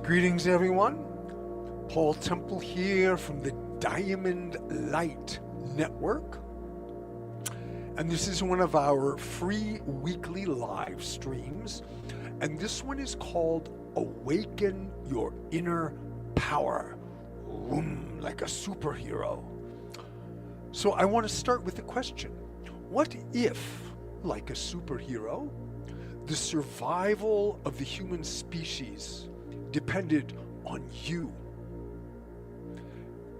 Greetings everyone. Paul Temple here from the Diamond Light Network. And this is one of our free weekly live streams. And this one is called Awaken Your Inner Power. Vroom, like a superhero. So I want to start with a question. What if, like a superhero, the survival of the human species depended on you?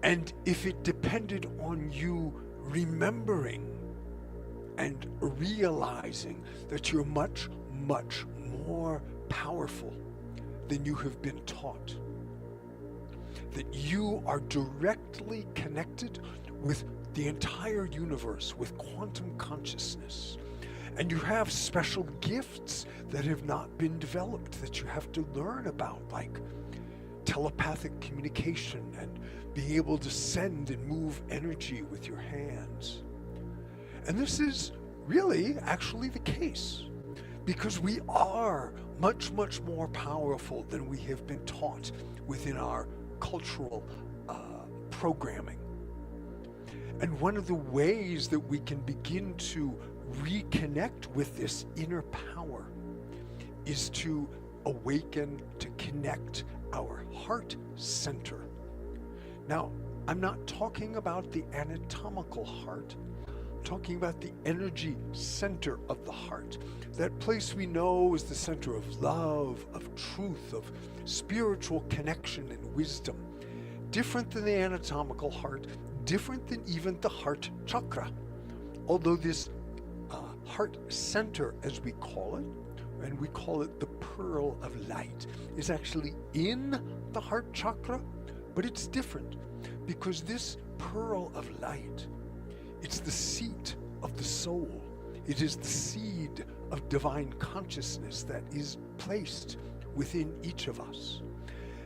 And if it depended on you remembering and realizing that you're much, much more powerful than you have been taught, that you are directly connected with the entire universe, with quantum consciousness, and you have special gifts that have not been developed that you have to learn about, like telepathic communication and being able to send and move energy with your hands. And this is really actually the case, because we are much, much more powerful than we have been taught within our cultural programming. And one of the ways that we can begin to reconnect with this inner power is to awaken, to connect our heart center. Now, I'm not talking about the anatomical heart. I'm talking about the energy center of the heart. That place we know is the center of love, of truth, of spiritual connection and wisdom. Different than the anatomical heart, different than even the heart chakra. Although this heart center, as we call it, and we call it the pearl of light, is actually in the heart chakra, but it's different because this pearl of light, it's the seat of the soul. It is the seed of divine consciousness that is placed within each of us.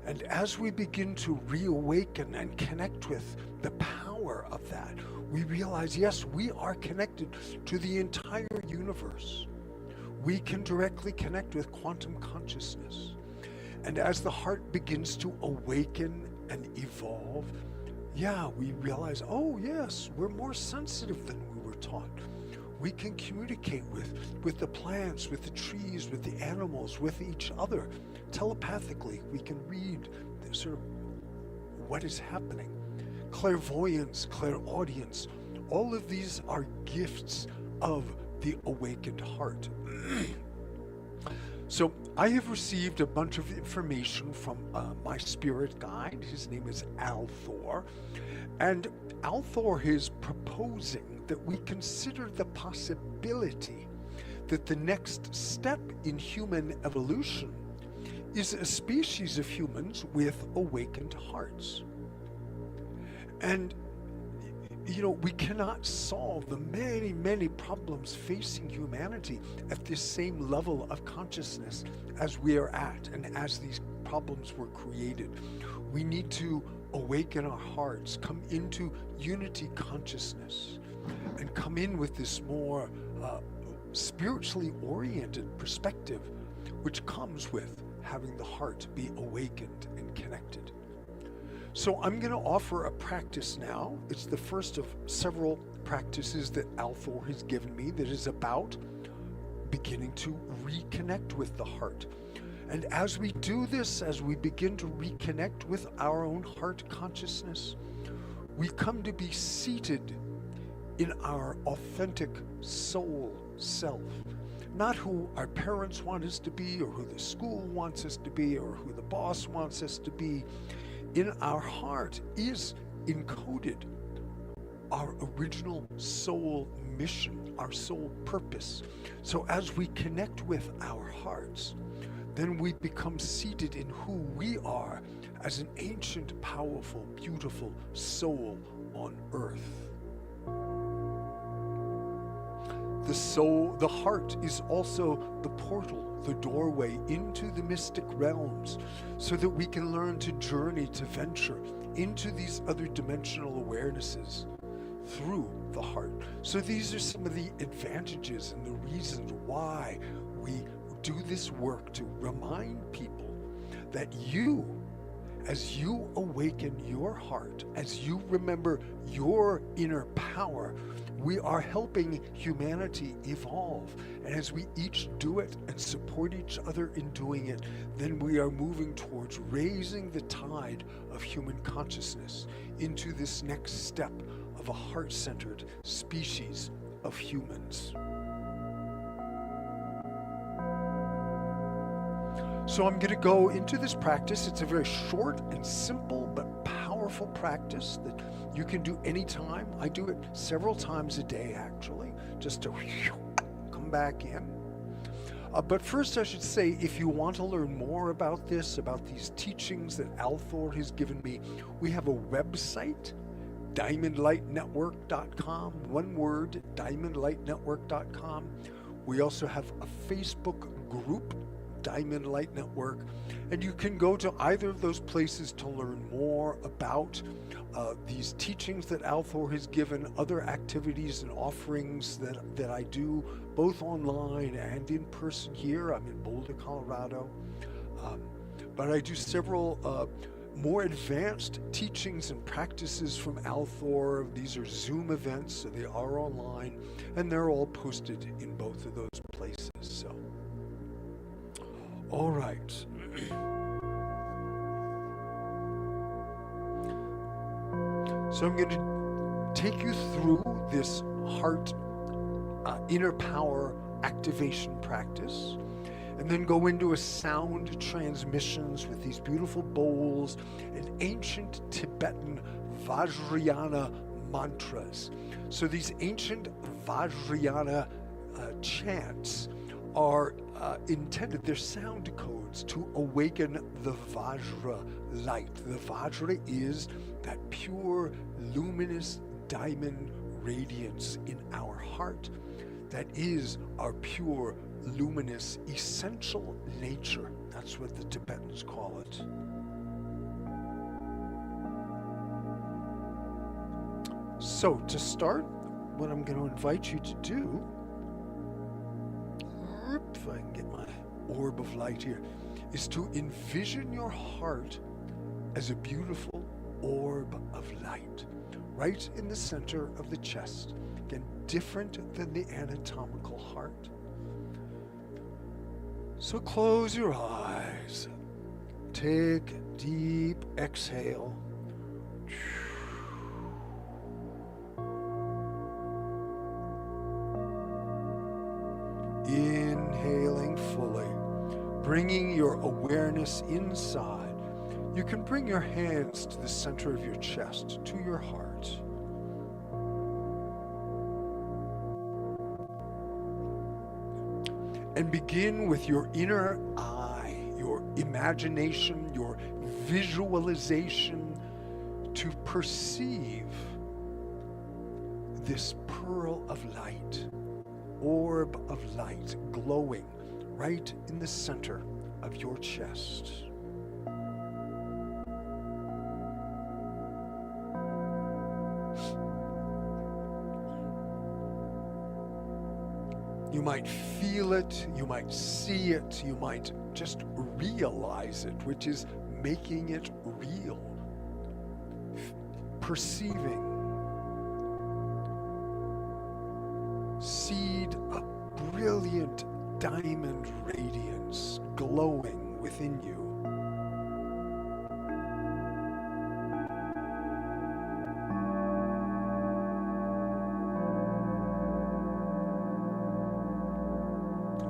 And as we begin to reawaken and connect with the power of that, we realize, yes, we are connected to the entire universe. We can directly connect with quantum consciousness. And as the heart begins to awaken and evolve, we realize, oh yes, we're more sensitive than we were taught. We can communicate with the plants, with the trees, with the animals, with each other. Telepathically, we can read sort of what is happening. Clairvoyance, clairaudience, all of these are gifts of the awakened heart. So I have received a bunch of information from my spirit guide. His name is Althor. And Althor is proposing that we consider the possibility that the next step in human evolution is a species of humans with awakened hearts. And we cannot solve the many, many problems facing humanity at this same level of consciousness as we are at and as these problems were created. We need to awaken our hearts, come into unity consciousness, and come in with this more spiritually oriented perspective, which comes with having the heart be awakened and connected. So I'm going to offer a practice now. It's the first of several practices that Althor has given me that is about beginning to reconnect with the heart. And as we do this, as we begin to reconnect with our own heart consciousness, we come to be seated in our authentic soul self. Not who our parents want us to be, or who the school wants us to be, or who the boss wants us to be. In our heart is encoded our original soul mission, our soul purpose. So as we connect with our hearts, then we become seated in who we are as an ancient, powerful, beautiful soul on earth. The soul, the heart, is also the portal, the doorway into the mystic realms, so that we can learn to journey, to venture into these other dimensional awarenesses through the heart. So these are some of the advantages and the reasons why we do this work, to remind people that you, as you awaken your heart, as you remember your inner power, we are helping humanity evolve. And as we each do it and support each other in doing it, then we are moving towards raising the tide of human consciousness into this next step of a heart-centered species of humans. So I'm going to go into this practice. It's a very short and simple but powerful practice that you can do anytime. I do it several times a day, actually, just to come back in. But first, I should say, if you want to learn more about this, about these teachings that Althor has given me, we have a website, diamondlightnetwork.com, one word, diamondlightnetwork.com. We also have a Facebook group, Diamond Light Network, and you can go to either of those places to learn more about these teachings that Althor has given, other activities and offerings that I do, both online and in person here. I'm in Boulder, Colorado. But I do several more advanced teachings and practices from Althor. These are Zoom events, so they are online, and they're all posted in both of those places. So, all right. So I'm going to take you through this heart inner power activation practice, and then go into a sound transmissions with these beautiful bowls and ancient Tibetan Vajrayana mantras. So these ancient Vajrayana chants are intended, they're sound codes to awaken the Vajra light. The Vajra is that pure, luminous diamond radiance in our heart. That is our pure, luminous, essential nature. That's what the Tibetans call it. So to start, what I'm going to invite you to do, if I can get my orb of light here, is to envision your heart as a beautiful orb of light right in the center of the chest. Again, different than the anatomical heart. So close your eyes. Take a deep exhale. Inhaling fully, bringing your awareness inside. You can bring your hands to the center of your chest, to your heart. And begin with your inner eye, your imagination, your visualization to perceive this pearl of light, orb of light glowing right in the center of your chest. You might feel it, you might see it, you might just realize it, which is making it real. Perceiving. Seed a brilliant diamond radiance glowing within you.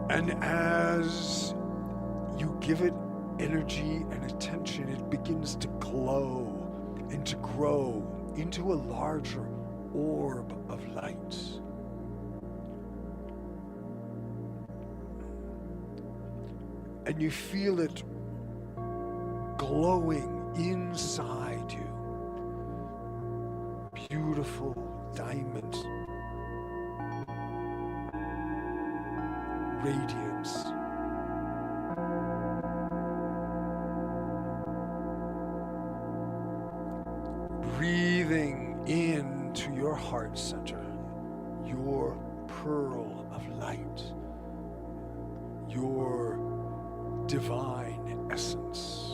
And as you give it energy and attention, it begins to glow and to grow into a larger orb of light. and you feel it glowing inside you. Beautiful diamond radiance. Breathing into your heart center, your pearl of light, your divine essence.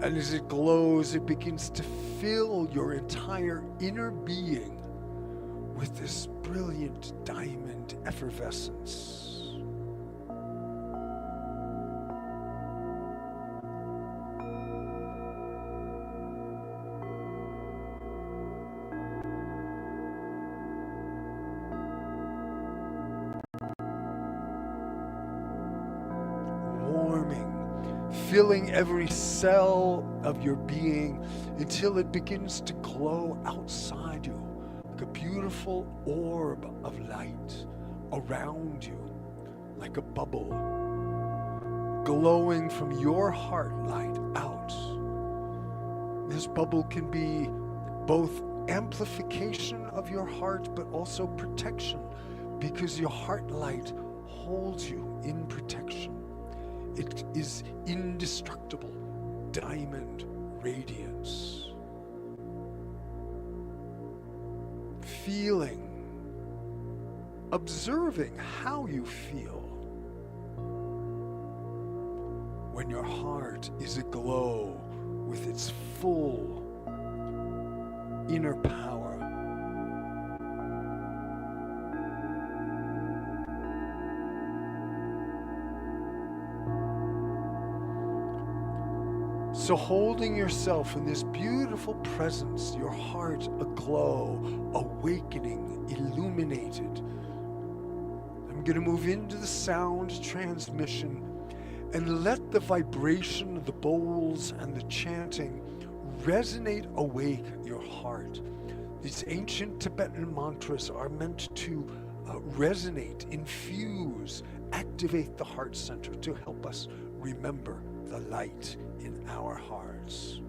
And as it glows, it begins to fill your entire inner being with this brilliant diamond effervescence. Filling every cell of your being until it begins to glow outside you like a beautiful orb of light around you, like a bubble, glowing from your heart light out. This bubble can be both amplification of your heart, but also protection, because your heart light holds you in protection. It is indestructible diamond radiance. Feeling, observing how you feel when your heart is aglow with its full inner power. So holding yourself in this beautiful presence, your heart aglow, awakening, illuminated. I'm going to move into the sound transmission and let the vibration of the bowls and the chanting resonate awake your heart. These ancient Tibetan mantras are meant to resonate, infuse, activate the heart center to help us remember the light in our hearts.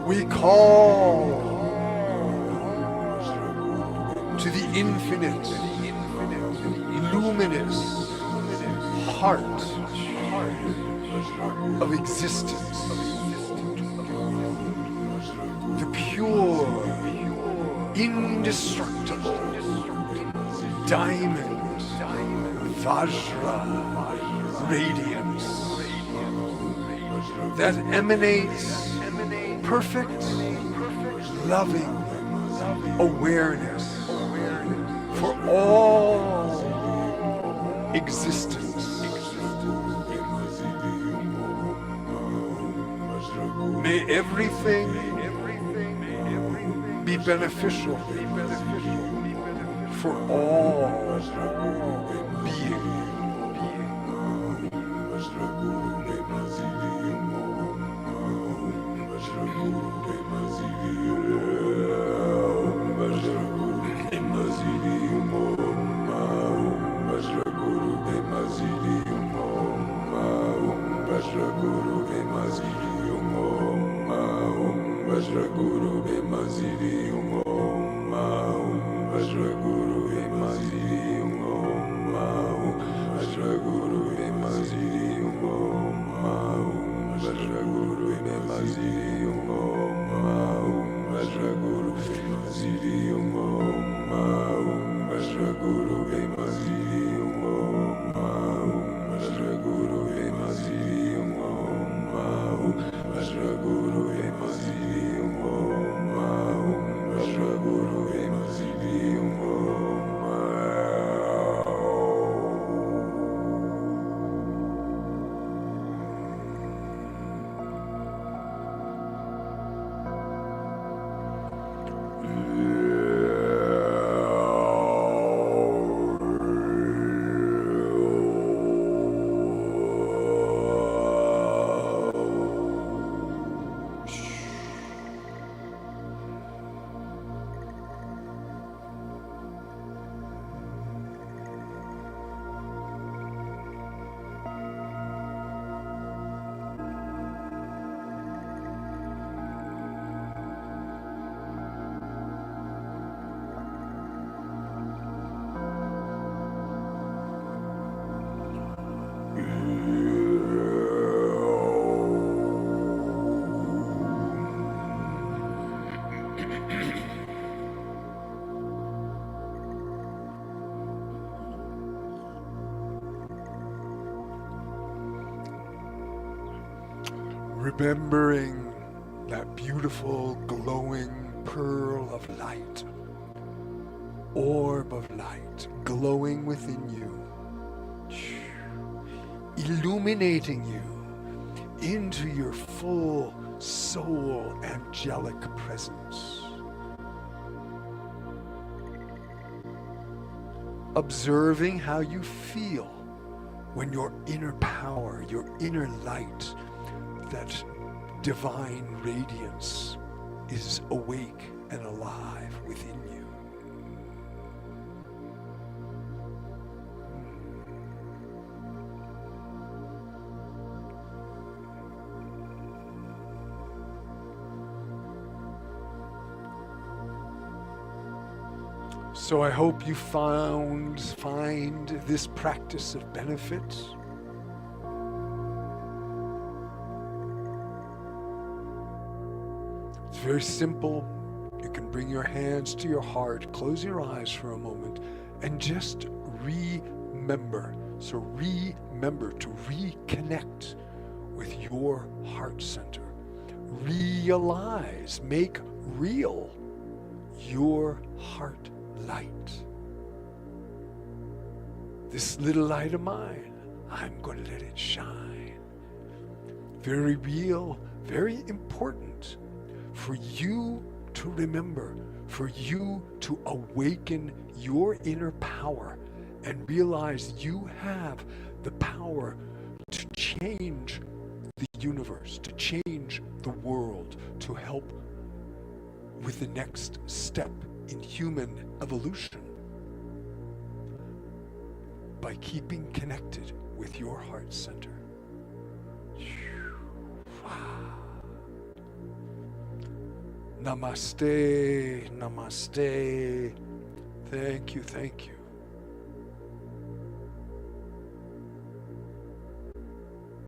We call to the infinite, luminous heart of existence, the pure, indestructible diamond, Vajra radiance that emanates perfect, loving awareness for all existence. May everything be beneficial for all being. remembering that beautiful glowing pearl of light, orb of light glowing within you, illuminating you into your full soul angelic presence. Observing how you feel when your inner power, your inner light, that divine radiance is awake and alive within you. So I hope you find this practice of benefit. It's very simple. You can bring your hands to your heart, close your eyes for a moment, and just remember. So remember to reconnect with your heart center. Realize, make real your heart light. This little light of mine, I'm going to let it shine. Very real, very important for you to remember, for you to awaken your inner power and realize you have the power to change the universe, to change the world, to help with the next step in human evolution by keeping connected with your heart center. Namaste, namaste. Thank you, thank you.